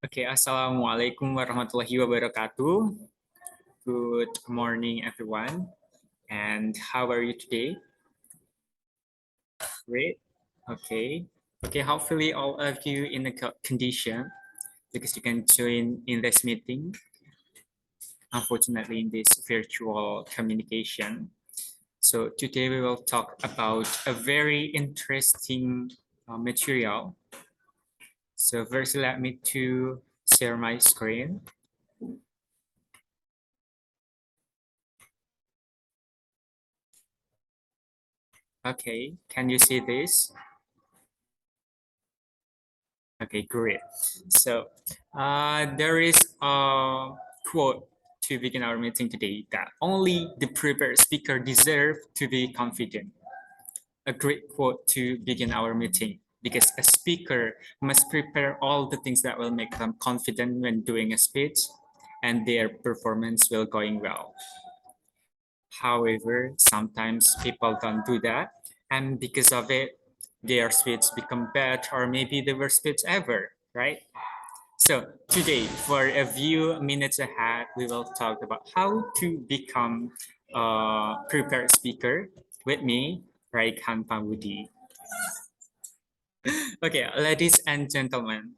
Okay, Assalamualaikum warahmatullahi wabarakatuh. Good morning, everyone. And how are you today? Great. Okay. Okay, hopefully all of you in a condition because you can join in this meeting, unfortunately in this virtual communication. So today we will talk about a very interesting material. So first let me to share my screen. Okay, can you see this? Okay, great. So there is a quote to begin our meeting today that only the prepared speaker deserve to be confident. A great quote to begin our meeting because a speaker must prepare all the things that will make them confident when doing a speech and their performance will going well. However, sometimes people don't do that, and because of it, their speech become bad or maybe the worst speech ever, right? So today, for a few minutes ahead, we will talk about how to become a prepared speaker with me, Raikhan Pambudi. Okay, ladies and gentlemen,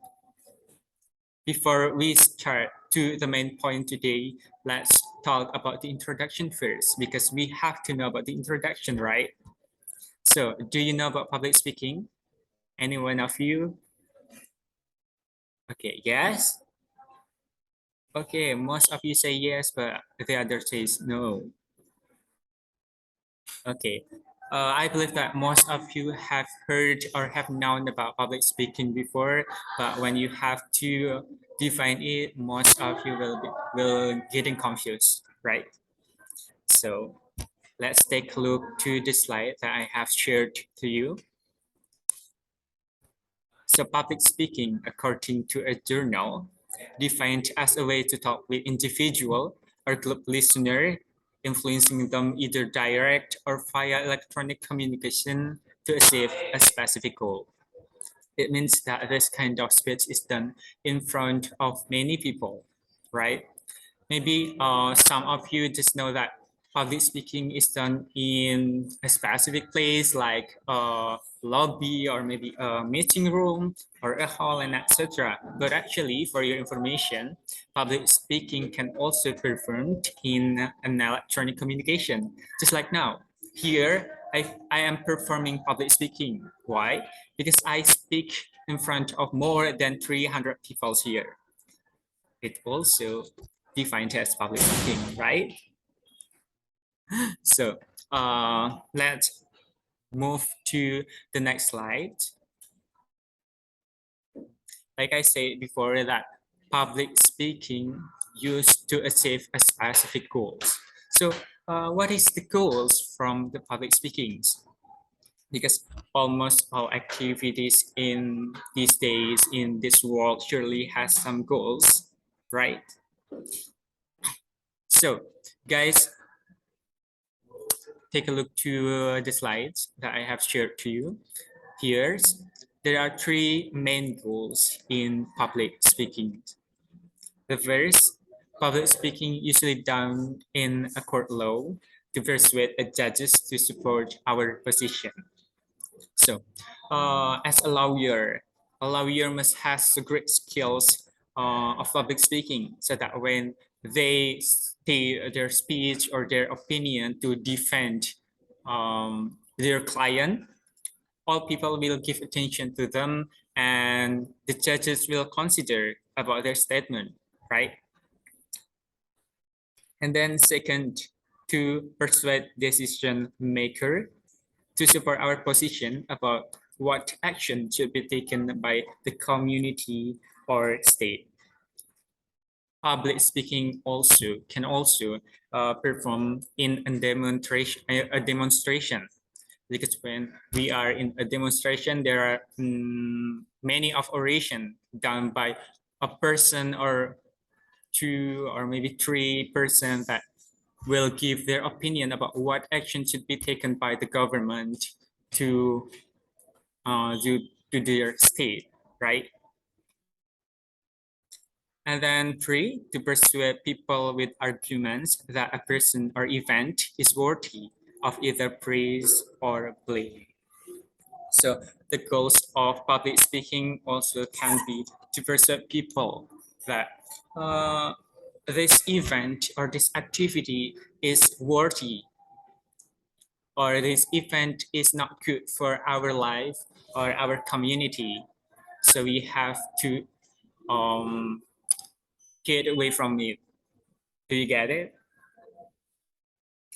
before we start to the main point today, let's talk about the introduction first because we have to know about the introduction, right? So, do you know about public speaking? Any one of you? Okay, yes? Okay, most of you say yes, but the other says no. Okay. I believe that most of you have heard or have known about public speaking before, but when you have to define it, most of you will getting confused, right? So let's take a look to the slide that I have shared to you. So public speaking, according to a journal, defined as a way to talk with individual or group listener, influencing them either direct or via electronic communication to achieve a specific goal. It means that this kind of speech is done in front of many people, right? Maybe some of you just know that public speaking is done in a specific place like a lobby or maybe a meeting room or a hall and etc. But actually, for your information, public speaking can also be performed in an electronic communication, just like now. Here, I am performing public speaking. Why? Because I speak in front of more than 300 people here. It also defined as public speaking, right? So let's move to the next slide. Like I said before that public speaking used to achieve a specific goals. So what is the goals from the public speakings? Because almost all activities in these days in this world surely has some goals, right? So guys, take a look to the slides that I have shared to you. Here, there are three main goals in public speaking. The first, public speaking usually done in a court law to persuade the judges to support our position. So, as a lawyer must have great skills of public speaking so that when they state their speech or their opinion to defend their client, all people will give attention to them and the judges will consider about their statement, right? And then second, to persuade decision maker to support our position about what action should be taken by the community or state. Public speaking also can also perform in a demonstration because when we are in a demonstration, there are many of oration done by a person or two or maybe three person that will give their opinion about what action should be taken by the government to to their state, right? And then 3, to persuade people with arguments that a person or event is worthy of either praise or blame. So the goals of public speaking also can be to persuade people that this event or this activity is worthy, or this event is not good for our life or our community. So we have to get away from it. Do you get it?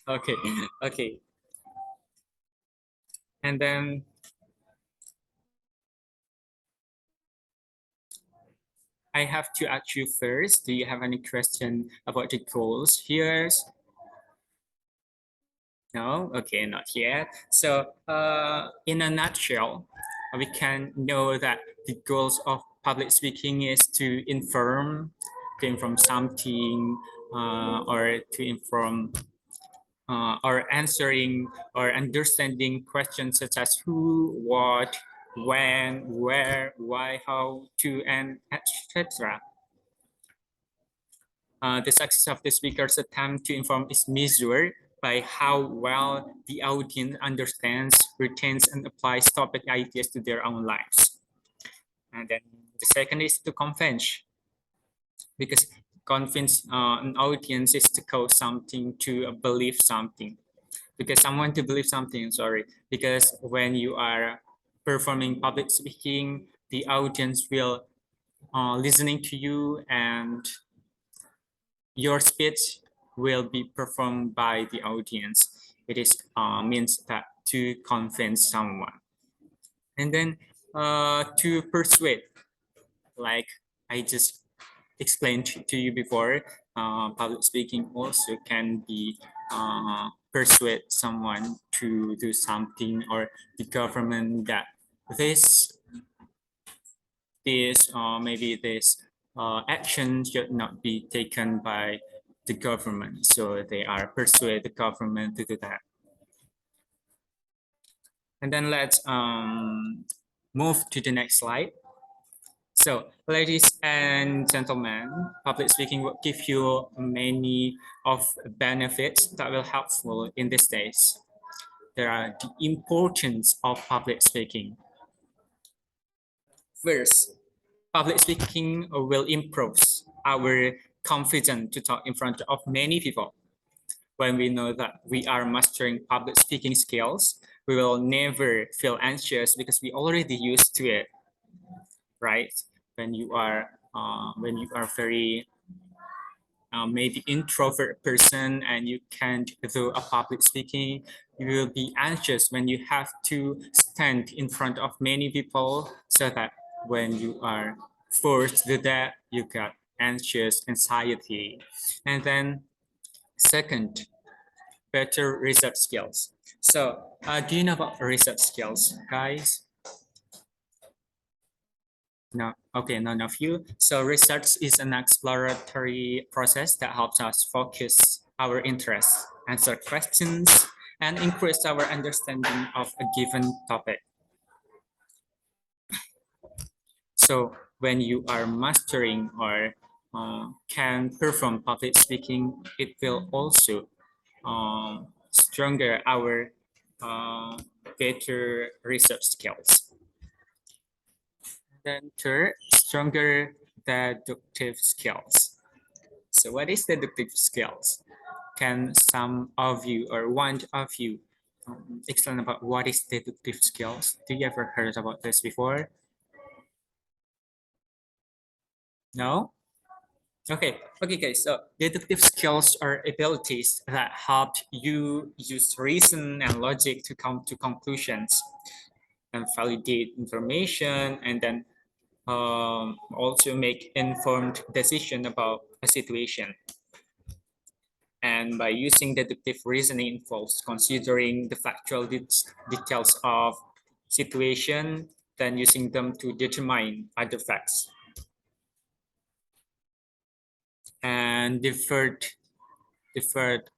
Okay, okay. And then I have to ask you first, do you have any question about the goals here? No? Okay, not yet. So in a nutshell, we can know that the goals of public speaking is to inform something, or to inform or answering or understanding questions such as who, what, when, where, why, how, to, and etc. The success of the speaker's attempt to inform is measured by how well the audience understands, retains, and applies topic ideas to their own lives. And then the second is to convince, because convince an audience is to cause something to believe something. Because someone to believe something, sorry, because when you are performing public speaking, the audience will listening to you, and your speech will be performed by the audience. It is means that to convince someone. And then to persuade, like I just explained to you before, public speaking also can be persuade someone to do something, or the government that this maybe this action should not be taken by the government. So they are persuade the government to do that. And then let's move to the next slide. So, ladies and gentlemen, public speaking will give you many of benefits that will helpful in these days. There are the importance of public speaking. First, public speaking will improve our confidence to talk in front of many people. When we know that we are mastering public speaking skills, we will never feel anxious because we already used to it, right? When you are very maybe introvert person and you can't do a public speaking, you will be anxious when you have to stand in front of many people, so that when you are forced to do that, you got anxious, anxiety. And then second, better research skills. So do you know about research skills, guys? No, okay, none of you. So research is an exploratory process that helps us focus our interests, answer questions, and increase our understanding of a given topic. So when you are mastering or can perform public speaking, it will also stronger our better research skills. Then third, stronger deductive skills. So what is deductive skills? Can some of you or one of you explain about what is deductive skills? Do you ever heard about this before? No? Okay, guys. So deductive skills are abilities that help you use reason and logic to come to conclusions and validate information, and then also make informed decision about a situation. And by using deductive reasoning involves considering the factual details of situation, then using them to determine other facts. And the third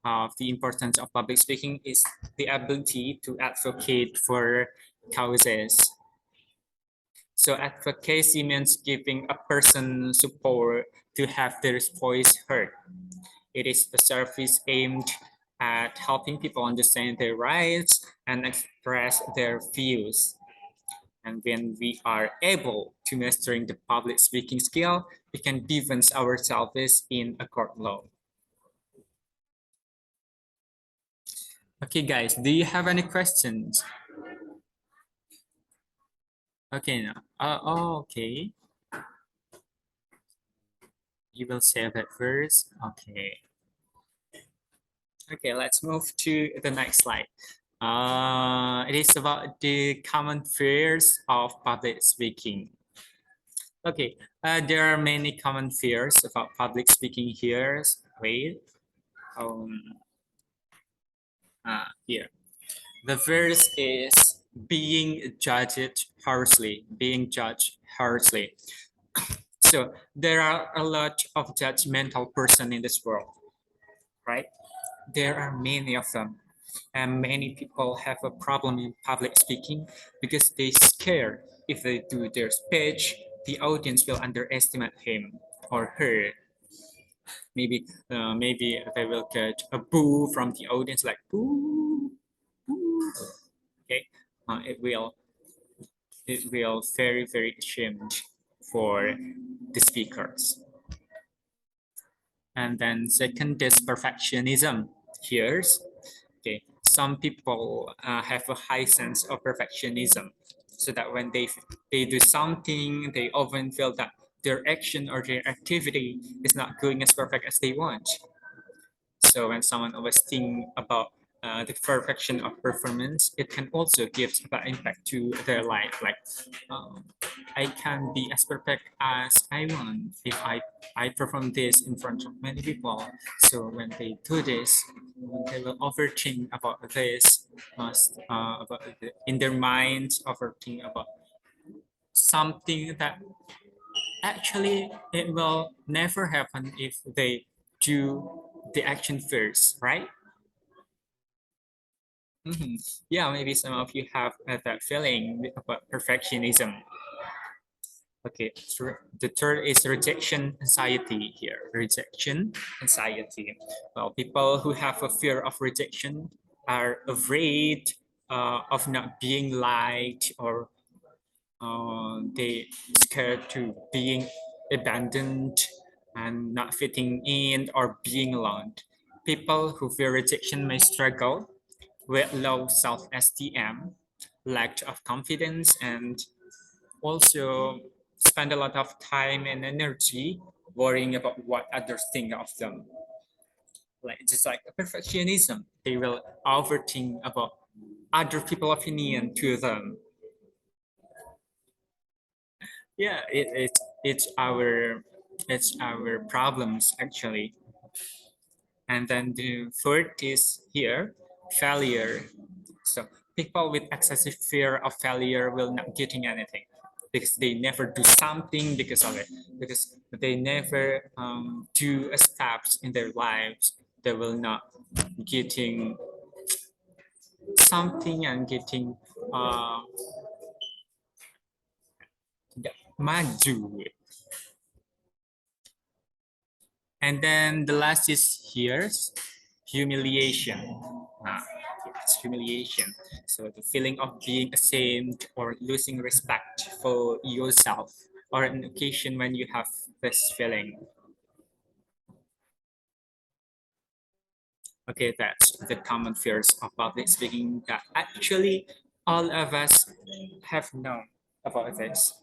of the importance of public speaking is the ability to advocate for causes. So advocacy means giving a person support to have their voice heard. It is a service aimed at helping people understand their rights and express their views. And when we are able to mastering the public speaking skill, we can defend ourselves in a court law. Okay, guys, do you have any questions? Okay, now. Okay. You will save it first. Okay. Okay, let's move to the next slide. It is about the common fears of public speaking. Okay, there are many common fears about public speaking here. Wait, um, here. The first is being judged harshly, being judged harshly. So there are a lot of judgmental person in this world, right? There are many of them, and many people have a problem in public speaking because they scare if they do their speech, the audience will underestimate him or her. Maybe they will get a boo from the audience, like boo, boo. Okay, it will very ashamed for the speakers. And then second is perfectionism. Here's okay. Some people have a high sense of perfectionism, so that when they do something, they often feel that their action or their activity is not going as perfect as they want. So when someone always think about the perfection of performance, it can also give a bad impact to their life. Like, um, I can be as perfect as I want if I perform this in front of many people. So when they do this, they will overthink about this, in their minds, overthink about something that actually it will never happen if they do the action first, right? Yeah, maybe some of you have that feeling about perfectionism. Okay, so the third is rejection anxiety here. Rejection anxiety. Well, people who have a fear of rejection are afraid of not being liked, or they scared to being abandoned and not fitting in or being alone. People who fear rejection may struggle with low self-esteem, lack of confidence, and also spend a lot of time and energy worrying about what others think of them. Like just like perfectionism, they will overthink about other people's opinion to them. Yeah, it's our problems actually. And then the third is here, failure. So people with excessive fear of failure will not getting anything because they never do something because of it. Because they never do steps in their lives, they will not getting something and getting uh, maju. And then the last is here's humiliation. Ah, it's humiliation. So the feeling of being ashamed or losing respect for yourself, or an occasion when you have this feeling. Okay, that's the common fears of public speaking that actually all of us have known about this.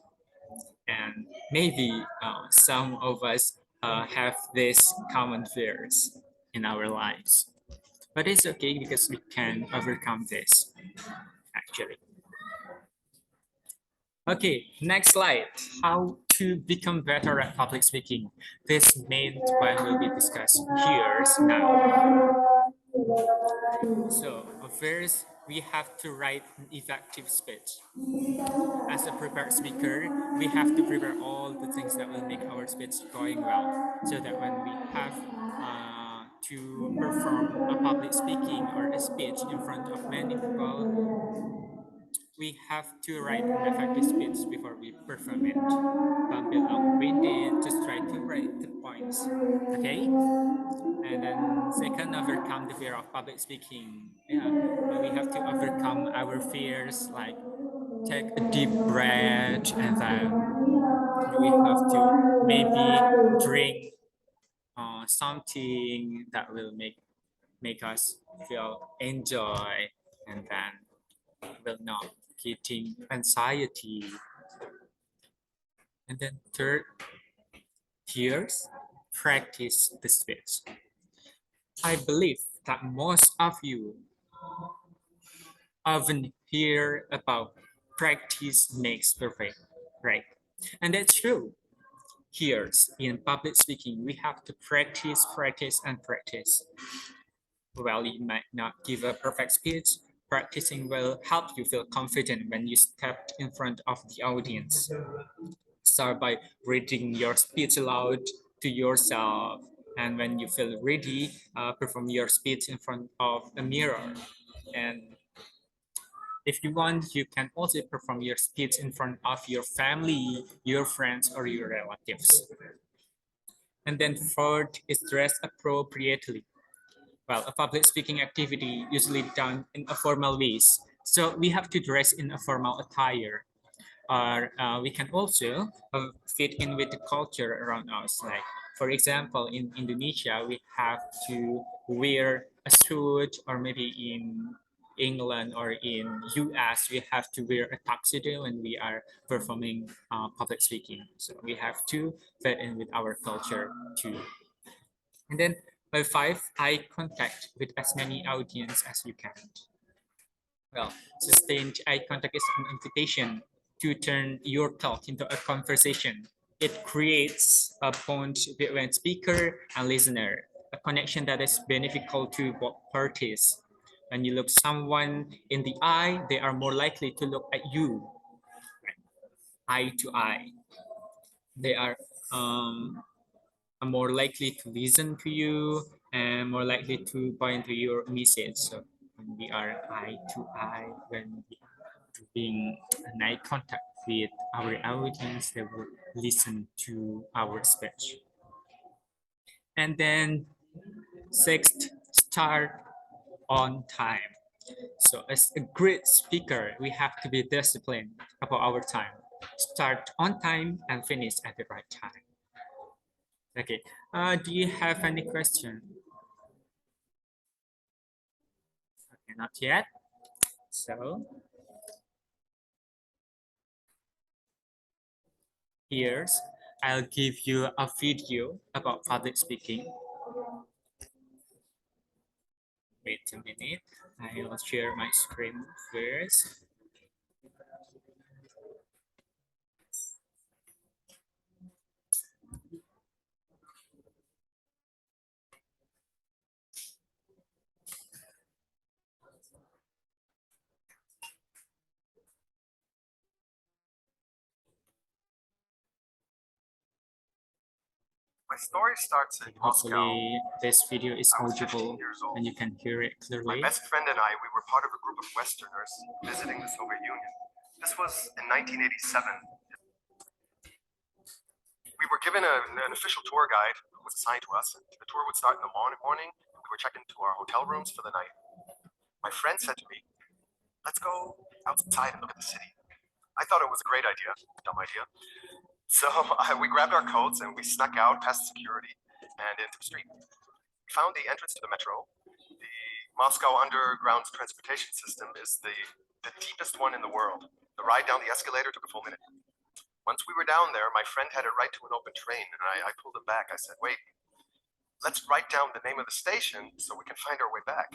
And maybe some of us have these common fears in our lives. But it's okay because we can overcome this, actually. Okay, next slide. How to become better at public speaking. This main point will be discussed here now. So first, we have to write an effective speech. As a prepared speaker, we have to prepare all the things that will make our speech going well, so that when we have to perform a public speaking or a speech in front of many people, we have to write an effective speech before we perform it. Don't be long-winded, just try to write the points. Okay? And then second, overcome the fear of public speaking. Yeah, we have to overcome our fears, like take a deep breath, and then we have to maybe drink something that will make us feel enjoy, and then will not getting anxiety. And then third, here's practice the speech. I believe that most of you often hear about practice makes perfect, right? And that's true. Here in public speaking, we have to practice, practice, and practice. While you might not give a perfect speech, practicing will help you feel confident when you step in front of the audience. Start by reading your speech aloud to yourself. And when you feel ready, perform your speech in front of a mirror. And if you want, you can also perform your speech in front of your family, your friends, or your relatives. And then fourth is dress appropriately. Well, a public speaking activity usually done in a formal ways. So we have to dress in a formal attire. Or we can also fit in with the culture around us. Like, for example, in Indonesia, we have to wear a suit, or maybe in England or in US, we have to wear a tuxedo when we are performing public speaking. So we have to fit in with our culture too. And then by five, eye contact with as many audience as you can. Well, sustained eye contact is an invitation to turn your talk into a conversation. It creates a bond between speaker and listener, a connection that is beneficial to both parties. When you look someone in the eye, they are more likely to look at you, eye to eye. They are more likely to listen to you and more likely to buy into your message. So when we are eye to eye, when we are doing an eye contact with our audience, they will listen to our speech. And then sixth, start on time. So as a great speaker, we have to be disciplined about our time. Start on time and finish at the right time. Okay. Do you have any question? Okay, not yet. So here's I'll give you a video about public speaking. Wait a minute. I will share my screen first. My story starts in Moscow. Hopefully this video is audible and you can hear it My clearly. best friend and I, we were part of a group of Westerners visiting the Soviet Union. This was in 1987. We were given an official tour guide who was assigned to us. The tour would start in the morning. We were checked into our hotel rooms for the night. My friend said to me, "Let's go outside and look at the city." I thought it was a great idea, dumb idea. So we grabbed our coats and we snuck out past security and into the street. We found the entrance to the metro. The Moscow underground transportation system is the deepest one in the world. The ride down the escalator took a full minute. Once we were down there, my friend had a right to an open train, and I pulled him back. I said, "Wait, let's write down the name of the station so we can find our way back."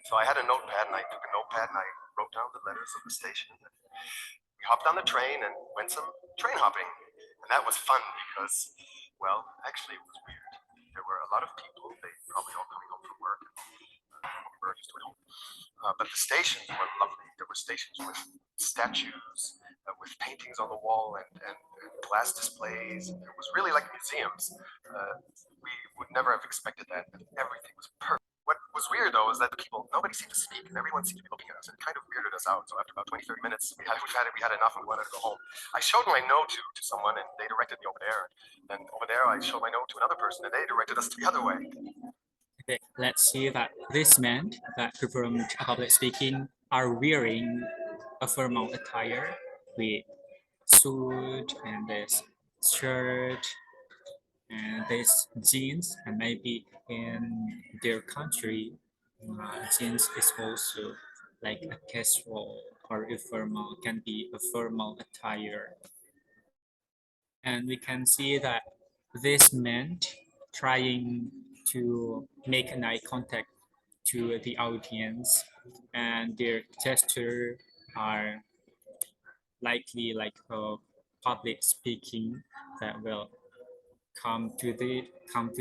So I had a notepad, and I took a notepad and I wrote down the letters of the station. We hopped on the train and went some train hopping. And that was fun because, well, actually it was weird. There were a lot of people, they probably all coming home from work. We were used to it home. But the stations were lovely. There were stations with statues, with paintings on the wall and glass displays. It was really like museums. We would never have expected that. Everything was perfect. What was weird though is that the people, nobody seemed to speak and everyone seemed to be looking at us and it kind of weirded us out. So after about 20, 30 minutes, we had enough and we wanted to go home. I showed my note to someone and they directed me over there. Then over there, I showed my note to another person and they directed us to the other way. Okay, let's see that this men that performed public speaking are wearing a formal attire with suit and this shirt and this jeans, and maybe in their country jeans is also like a casual or informal, can be a formal attire. And we can see that this man trying to make an eye contact to the audience, and their gesture are likely like a public speaking that will come to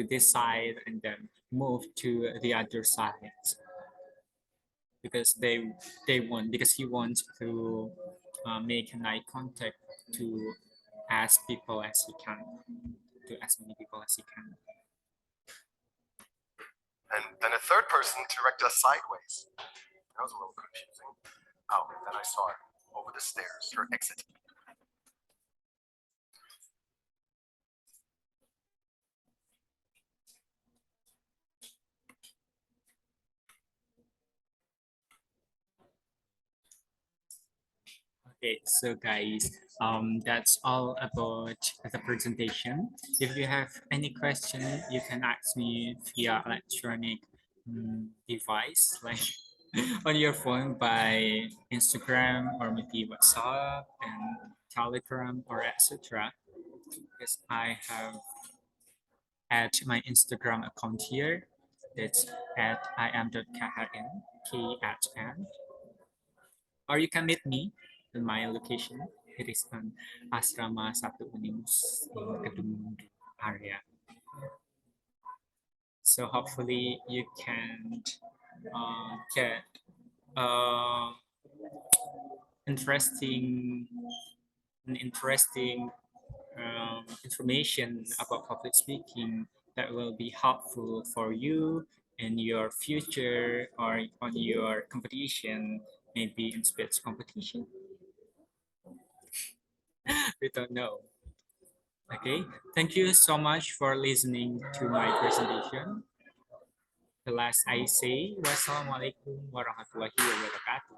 this side and then move to the other side, because he wants to make an eye contact to as people as he can, to as many people as he can. And then a third person directed us sideways. That was a little confusing. Oh, and then I saw her over the stairs, her exit. Okay, so guys, that's all about the presentation. If you have any question, you can ask me via electronic device, like on your phone by Instagram or maybe WhatsApp and Telegram or etc. Because I have at my Instagram account here. It's at im.khrn, KHN. Or you can meet me in my location. It is on Asrama Satu Unimus in Kedung area. So hopefully you can get uh, interesting interesting information about public speaking that will be helpful for you in your future or on your competition, maybe in speech competition. We don't know. Okay, thank you so much for listening to my presentation. The last I say, wassalamualaikum warahmatullahi wabarakatuh.